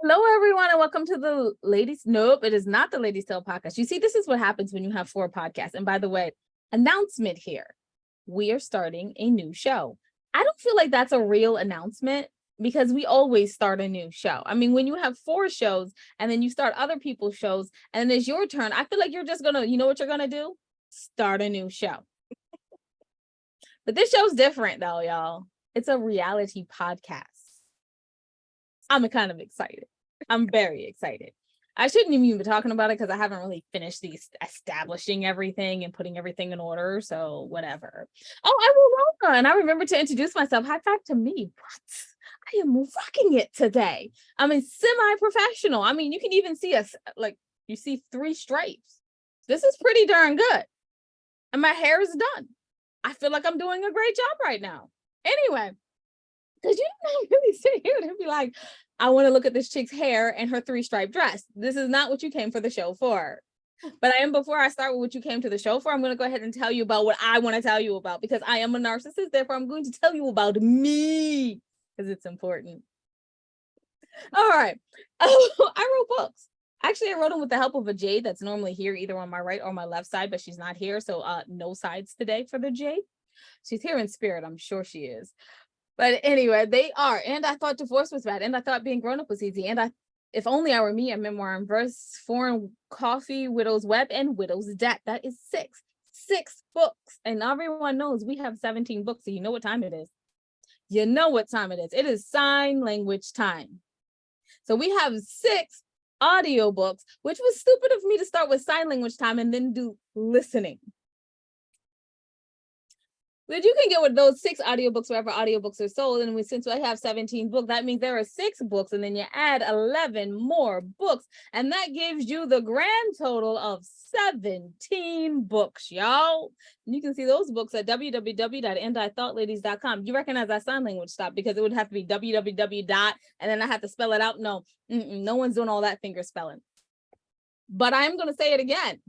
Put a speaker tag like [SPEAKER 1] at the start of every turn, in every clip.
[SPEAKER 1] Hello, everyone, and welcome to the Ladies. Nope, it is not the Ladies Tale podcast. You see, this is what happens when you have 4 podcasts. And by the way, announcement here. We are starting a new show. I don't feel like that's a real announcement because we always start a new show. I mean, when you have 4 shows and then you start other people's shows and then it's your turn, I feel like you're just gonna, you know what you're gonna do? Start a new show. But this show's different though, y'all. It's a reality podcast. I'm kind of excited. I'm very excited. I shouldn't even be talking about it because I haven't really finished establishing everything and putting everything in order. So whatever. Oh, I will Rhonda, and I remember to introduce myself. High five to me. What? I am rocking it today. I'm a semi-professional. I mean, you can even see us like you see 3 stripes. This is pretty darn good. And my hair is done. I feel like I'm doing a great job right now. Anyway, because you don't really sit here and be like, I want to look at this chick's hair and her 3-stripe dress. This is not what you came for the show for. But before I start with what you came to the show for, I'm going to go ahead and tell you about what I want to tell you about because I am a narcissist. Therefore, I'm going to tell you about me because it's important. All right. I wrote books. Actually, I wrote them with the help of a Jade that's normally here either on my right or my left side, but she's not here. So no sides today for the Jade. She's here in spirit. I'm sure she is. But anyway, they are. And I thought divorce was bad. And I thought being grown up was easy. And if only I were me, a memoir in verse, Foreign Coffee, Widow's Web, and Widow's Debt. That is 6. 6 books. And everyone knows we have 17 books. So you know what time it is. You know what time it is. It is sign language time. So we have 6 audiobooks, which was stupid of me to start with sign language time and then do listening. But you can get with those 6 audiobooks wherever audiobooks are sold. And since I have 17 books, that means there are 6 books. And then you add 11 more books. And that gives you the grand total of 17 books, y'all. And you can see those books at www.andithoughtLadies.com. You recognize that sign language stop because it would have to be www. And then I have to spell it out. No, no one's doing all that finger spelling. But I'm going to say it again.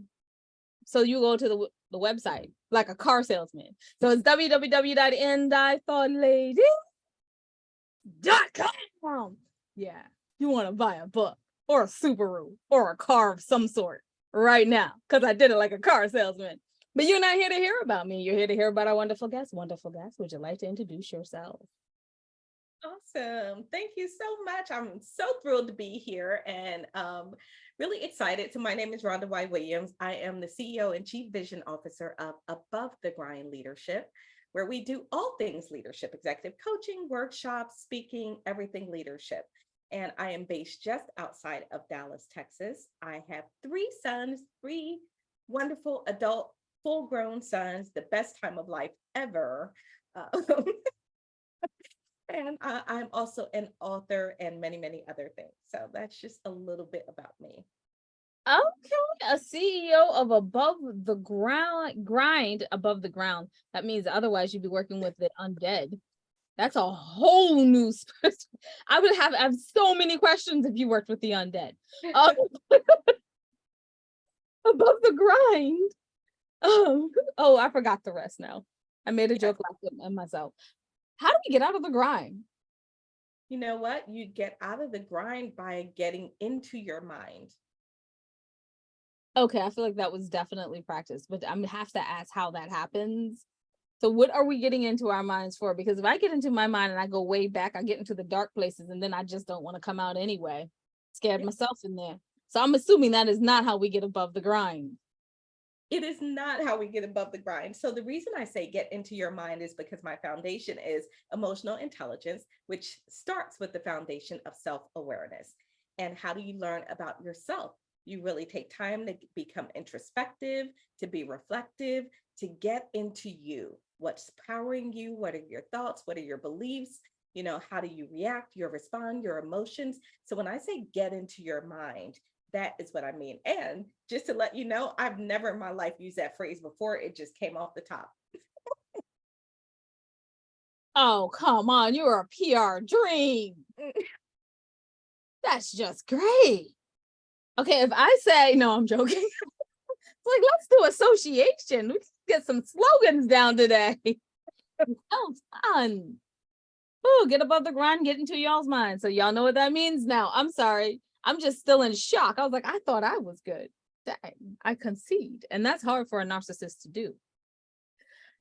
[SPEAKER 1] So you go to the website like a car salesman. So it's www.andithoughtLadies.com. Yeah, you want to buy a book or a Subaru or a car of some sort right now because I did it like a car salesman. But you're not here to hear about me. You're here to hear about our wonderful guest. Wonderful guest, would you like to introduce yourself?
[SPEAKER 2] Awesome. Thank you so much. I'm so thrilled to be here and really excited. So my name is Rhonda Y Williams. I am the CEO and Chief Vision Officer of Above the Grind Leadership, where we do all things leadership, executive coaching, workshops, speaking, everything leadership. And I am based just outside of Dallas, Texas. I have 3 sons, 3 wonderful adult, full-grown sons, the best time of life ever. And I'm also an author and many, many other things. So that's just a little bit about me.
[SPEAKER 1] Okay, a CEO of Above the Grind, Above the Ground. That means otherwise you'd be working with the undead. That's a whole new I would have so many questions if you worked with the undead. Above the Grind. Oh, I forgot the rest now. I made a joke like myself. How do we get out of the grind?
[SPEAKER 2] You know what? You get out of the grind by getting into your mind.
[SPEAKER 1] Okay, I feel like that was definitely practice, but I'm gonna have to ask how that happens. So what are we getting into our minds for? Because if I get into my mind and I go way back, I get into the dark places and then I just don't want to come out anyway. Scared myself in there. So I'm assuming that is not how we get above the grind.
[SPEAKER 2] It is not how we get above the grind. So the reason I say get into your mind is because my foundation is emotional intelligence, which starts with the foundation of self-awareness. And how do you learn about yourself? You really take time to become introspective, to be reflective, to get into you. What's powering you? What are your thoughts? What are your beliefs? You know, how do you react, your respond, your emotions? So when I say get into your mind, that is what I mean. And just to let you know, I've never in my life used that phrase before. It just came off the top.
[SPEAKER 1] Oh, come on. You're a PR dream. That's just great. Okay, if I say, no, I'm joking. It's like, let's do association. We can get some slogans down today. Oh, fun. Oh, get above the grind, get into y'all's mind. So y'all know what that means now. I'm sorry. I'm just still in shock. I was like, I thought I was good. Dang, I concede. And that's hard for a narcissist to do.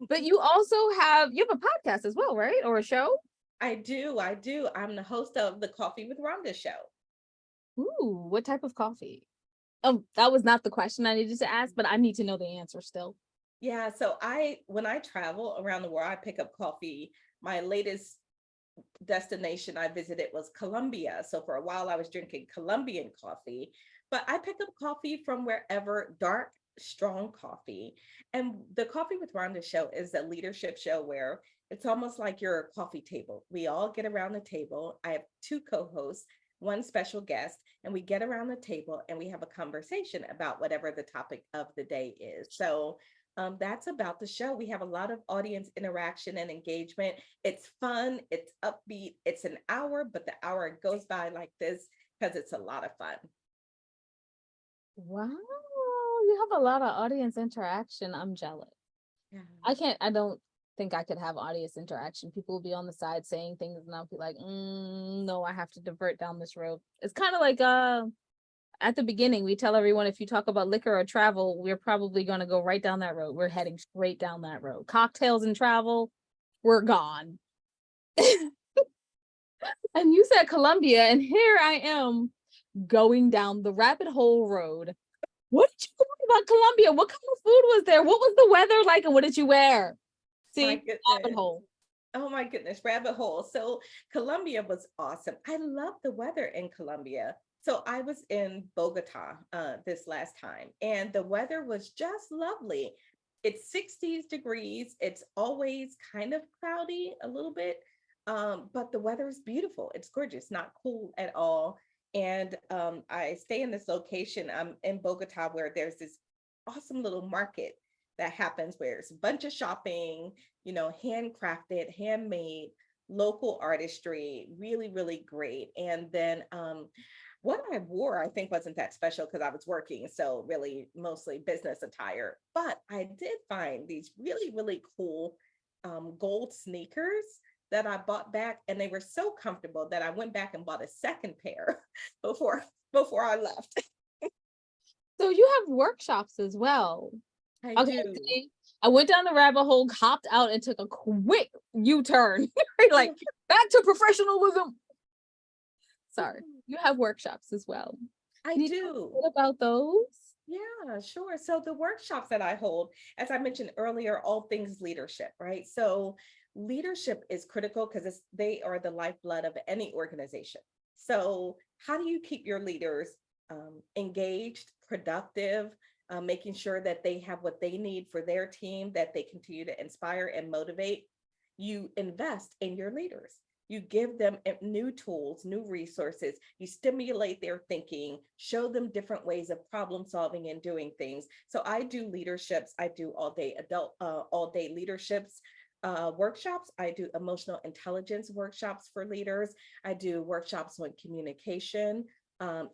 [SPEAKER 1] But you also you have a podcast as well, right? Or a show?
[SPEAKER 2] I do. I do. I'm the host of the Coffee with Rhonda show.
[SPEAKER 1] Ooh, what type of coffee? Oh, that was not the question I needed to ask, but I need to know the answer still.
[SPEAKER 2] Yeah. So when I travel around the world, I pick up coffee. My latest destination I visited was Colombia. So for a while, I was drinking Colombian coffee, but I pick up coffee from wherever, dark, strong coffee. And the Coffee with Rhonda show is a leadership show where it's almost like your coffee table. We all get around the table. I have two co hosts, one special guest, and we get around the table and we have a conversation about whatever the topic of the day is. So that's about the show. We have a lot of audience interaction and engagement. It's fun, it's upbeat, it's an hour, but the hour goes by like this because it's a lot of fun.
[SPEAKER 1] Wow, you have a lot of audience interaction. I'm jealous.
[SPEAKER 2] Yeah.
[SPEAKER 1] I don't think I could have audience interaction. People will be on the side saying things and I'll be like, no, I have to divert down this road. It's kind of like at the beginning, we tell everyone if you talk about liquor or travel, we're probably going to go right down that road. We're heading straight down that road. Cocktails and travel, we're gone. And you said Colombia, and here I am going down the rabbit hole road. What did you learn about Colombia? What kind of food was there? What was the weather like, and what did you wear?
[SPEAKER 2] My
[SPEAKER 1] See, rabbit
[SPEAKER 2] goodness.
[SPEAKER 1] hole.
[SPEAKER 2] Oh my goodness, rabbit hole. So Colombia was awesome. I love the weather in Colombia. So I was in Bogota this last time, and the weather was just lovely. It's 60s degrees. It's always kind of cloudy a little bit, but the weather is beautiful. It's gorgeous, not cool at all. And I stay in this location. I'm in Bogota where there's this awesome little market that happens where it's a bunch of shopping, handcrafted, handmade, local artistry, really, really great. And then what I wore, I think wasn't that special because I was working. So really mostly business attire, but I did find these really, really cool gold sneakers that I bought back, and they were so comfortable that I went back and bought a second pair before I left.
[SPEAKER 1] So you have workshops as well.
[SPEAKER 2] I
[SPEAKER 1] Okay,
[SPEAKER 2] do.
[SPEAKER 1] see, I went down the rabbit hole, hopped out, and took a quick U-turn. Like back to professionalism. Sorry, you have workshops as well.
[SPEAKER 2] I
[SPEAKER 1] Can you tell me
[SPEAKER 2] do.
[SPEAKER 1] a bit about those?
[SPEAKER 2] Yeah, sure. So the workshops that I hold, as I mentioned earlier, all things leadership, right? So leadership is critical because they are the lifeblood of any organization. So how do you keep your leaders engaged, productive, making sure that they have what they need for their team, that they continue to inspire and motivate? You invest in your leaders. You give them new tools, new resources. You stimulate their thinking, show them different ways of problem solving and doing things. So I do leaderships. I do all day leaderships workshops. I do emotional intelligence workshops for leaders. I do workshops on communication,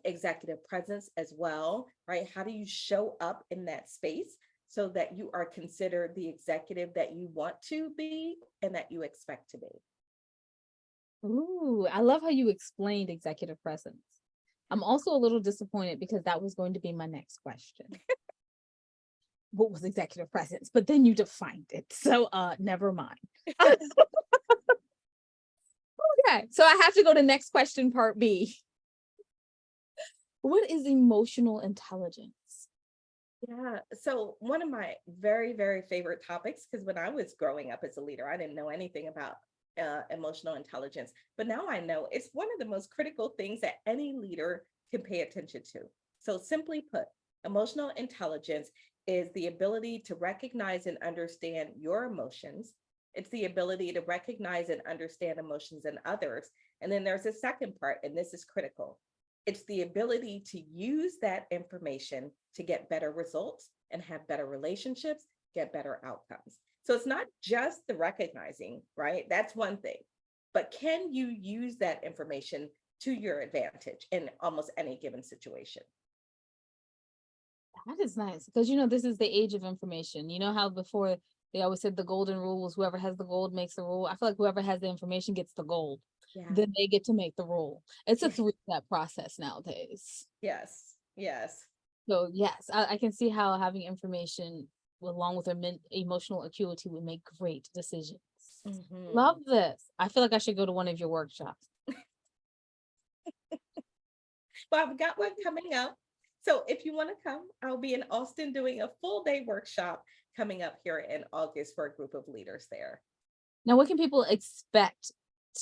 [SPEAKER 2] executive presence as well, right? How do you show up in that space so that you are considered the executive that you want to be and that you expect to be?
[SPEAKER 1] Ooh, I love how you explained executive presence. I'm also a little disappointed because that was going to be my next question. What was executive presence? But then you defined it. So never mind. Okay, so I have to go to next question part B. What is emotional intelligence?
[SPEAKER 2] Yeah. So one of my very, very favorite topics, because when I was growing up as a leader, I didn't know anything about emotional intelligence, but now I know it's one of the most critical things that any leader can pay attention to. So simply put, emotional intelligence is the ability to recognize and understand your emotions. It's the ability to recognize and understand emotions in others. And then there's a second part, and this is critical. It's the ability to use that information to get better results and have better relationships, get better outcomes. So it's not just the recognizing, right? That's one thing. But can you use that information to your advantage in almost any given situation?
[SPEAKER 1] That is nice because this is the age of information. You know how before They always said the golden rule was whoever has the gold makes the rule. I feel like whoever has the information gets the gold.
[SPEAKER 2] Yeah.
[SPEAKER 1] Then they get to make the rule. It's a
[SPEAKER 2] Yeah.
[SPEAKER 1] 3-step process nowadays.
[SPEAKER 2] Yes. Yes.
[SPEAKER 1] So yes, I can see how having information along with emotional acuity would make great decisions. Love
[SPEAKER 2] Mhm.
[SPEAKER 1] this. I feel like I should go to one of your workshops.
[SPEAKER 2] Well, I've got one coming up. So if you want to come, I'll be in Austin doing a full day workshop coming up here in August for a group of leaders there.
[SPEAKER 1] Now, what can people expect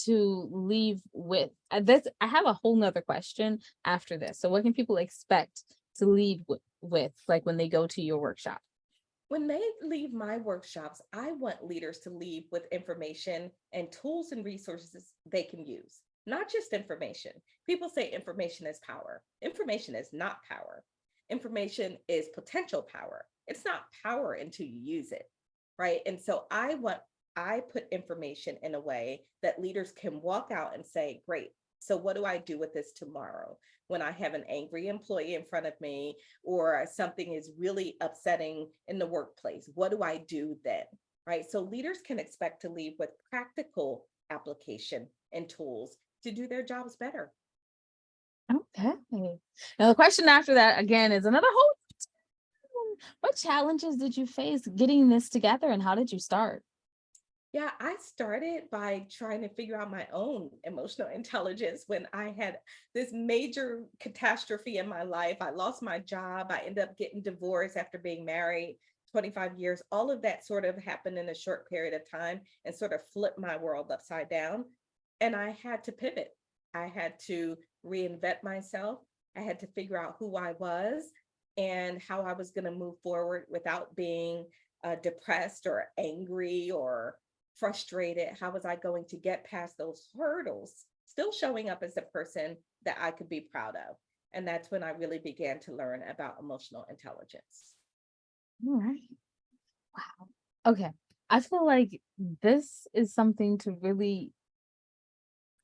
[SPEAKER 1] to leave with? I have a whole nother question after this. So what can people expect to leave with like when they go to your workshop?
[SPEAKER 2] When they leave my workshops, I want leaders to leave with information and tools and resources they can use, not just information. People say information is power. Information is not power. Information is potential power. It's not power until you use it, right? And so I put information in a way that leaders can walk out and say, great. So what do I do with this tomorrow when I have an angry employee in front of me or something is really upsetting in the workplace? What do I do then? Right. So leaders can expect to leave with practical application and tools to do their jobs better.
[SPEAKER 1] Okay. Now the question after that again is another whole. What challenges did you face getting this together, and how did you start?
[SPEAKER 2] Yeah, I started by trying to figure out my own emotional intelligence when I had this major catastrophe in my life. I lost my job. I ended up getting divorced after being married 25 years. All of that sort of happened in a short period of time and sort of flipped my world upside down. And I had to pivot. I had to reinvent myself. I had to figure out who I was and how I was going to move forward without being depressed or angry or frustrated. How was I going to get past those hurdles, still showing up as the person that I could be proud of? And that's when I really began to learn about emotional intelligence.
[SPEAKER 1] All right. Wow. Okay. I feel like this is something to really,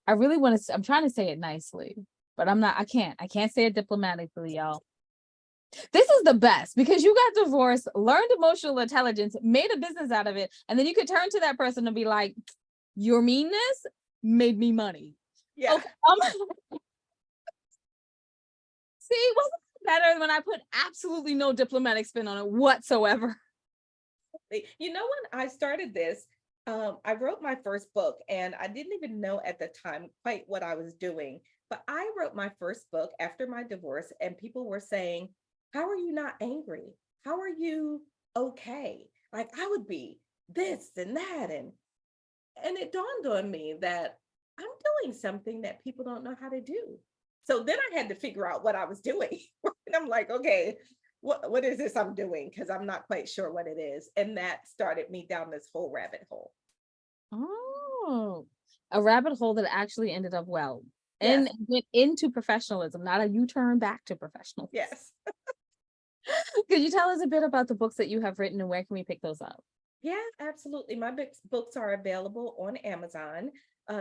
[SPEAKER 1] I really want to, I'm trying to say it nicely, but I'm not, I can't say it diplomatically, y'all. This is the best because you got divorced, learned emotional intelligence, made a business out of it, and then you could turn to that person and be like, your meanness made me money.
[SPEAKER 2] Yeah.
[SPEAKER 1] Okay. See, wasn't it better when I put absolutely no diplomatic spin on it whatsoever?
[SPEAKER 2] You know, when I started this, I wrote my first book and I didn't even know at the time quite what I was doing. But I wrote my first book after my divorce, and people were saying, how are you not angry? How are you okay? Like I would be this and that. And it dawned on me that I'm doing something that people don't know how to do. So then I had to figure out what I was doing. And I'm like, okay, what is this I'm doing? Because I'm not quite sure what it is. And that started me down this whole rabbit hole.
[SPEAKER 1] Oh, a rabbit hole that actually ended up well
[SPEAKER 2] Yes,
[SPEAKER 1] and went into professionalism, not a U-turn back to professional.
[SPEAKER 2] yes.
[SPEAKER 1] Could you tell us a bit about the books that you have written and where can we pick those up?
[SPEAKER 2] Yeah, absolutely. My books are available on Amazon.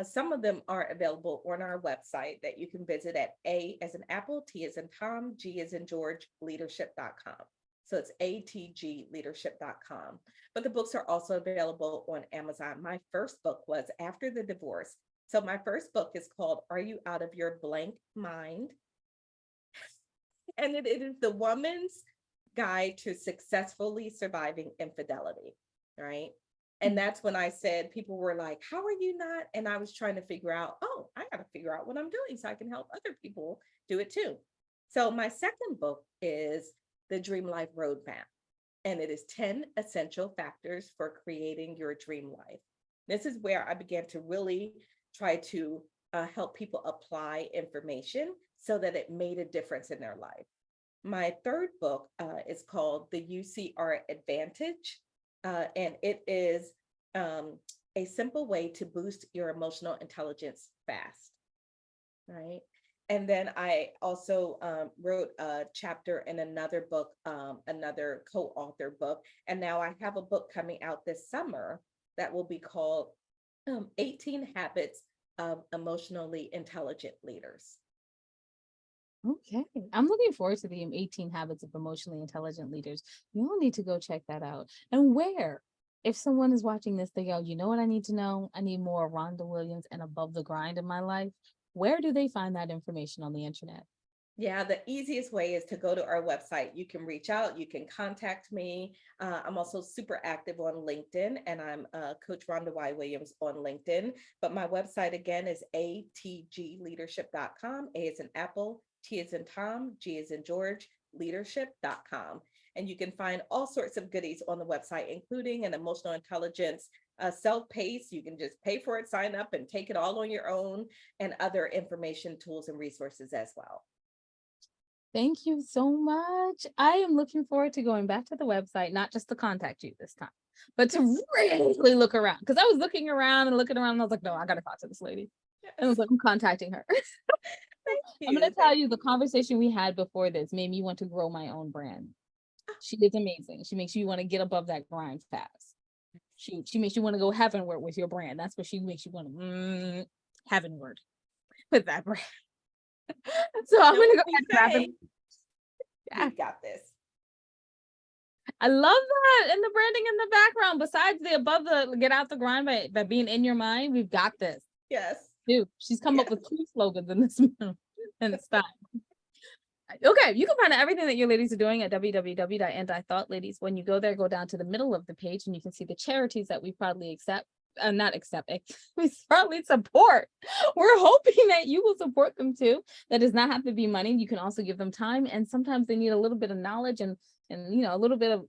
[SPEAKER 2] Some of them are available on our website that you can visit at A as in Apple, T as in Tom, G as in George, leadership.com. So it's atgleadership.com. But the books are also available on Amazon. My first book was After the Divorce. So my first book is called Are You Out of Your Blank Mind? And it is the woman's guide to successfully surviving infidelity, right? And that's when I said, people were like, how are you not? And I was trying to figure out, oh, I got to figure out what I'm doing so I can help other people do it too. So my second book is The Dream Life Roadmap, and it is 10 essential factors for creating your dream life. This is where I began to really try to help people apply information so that it made a difference in their life. My third book is called The UCR Advantage, and it is a simple way to boost your emotional intelligence fast, right? And then I also wrote a chapter in another book, another co-author book, and now I have a book coming out this summer that will be called 18 Habits of Emotionally Intelligent Leaders.
[SPEAKER 1] Okay. I'm looking forward to the 18 Habits of Emotionally Intelligent Leaders. You all need to go check that out. And where? If someone is watching this, they go, you know what I need to know? I need more Rhonda Williams and above the grind in my life. Where do they find that information on the internet?
[SPEAKER 2] Yeah, the easiest way is to go to our website. You can reach out, you can contact me. I'm also super active on LinkedIn, and I'm Coach Rhonda Y Williams on LinkedIn. But my website again is atgleadership.com. A is in Apple, T is in Tom, G is in George, leadership.com. And you can find all sorts of goodies on the website, including an emotional intelligence self-paced. You can just pay for it, sign up, and take it all on your own, and other information, tools, and resources as well.
[SPEAKER 1] Thank you so much. I am looking forward to going back to the website, not just to contact you this time, but to really look around. Because I was looking around and looking around, and I was like, no, I got to talk to this lady. And I was like, I'm contacting her. I'm going to tell you, the conversation we had before this made me want to grow my own brand. She is amazing. She makes you want to get above that grind fast. She makes you want to go heavenward with your brand. That's what she makes you want to heavenward with that brand. So I'm going to go ahead and wrap it.
[SPEAKER 2] Yeah. We got this.
[SPEAKER 1] I love that. And the branding in the background, besides the above the get out the grind by being in your mind, we've got this.
[SPEAKER 2] Yes.
[SPEAKER 1] Dude, she's come up with 2 slogans in this in this time. Okay, you can find out everything that your ladies are doing at www.andithought. Ladies, when you go there, go down to the middle of the page and you can see the charities that we proudly we proudly support. We're hoping that you will support them too. That does not have to be money. You can also give them time, and sometimes they need a little bit of knowledge and a little bit of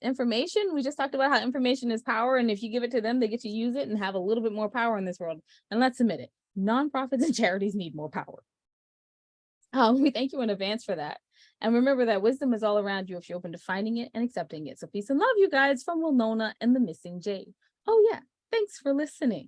[SPEAKER 1] information. We just talked about how information is power, and if you give it to them, they get to use it and have a little bit more power in this world. And let's admit it, nonprofits and charities need more power. We thank you in advance for that. And remember that wisdom is all around you if you're open to finding it and accepting it. So peace and love, you guys, from Winona and the Missing Jade. Oh yeah, thanks for listening.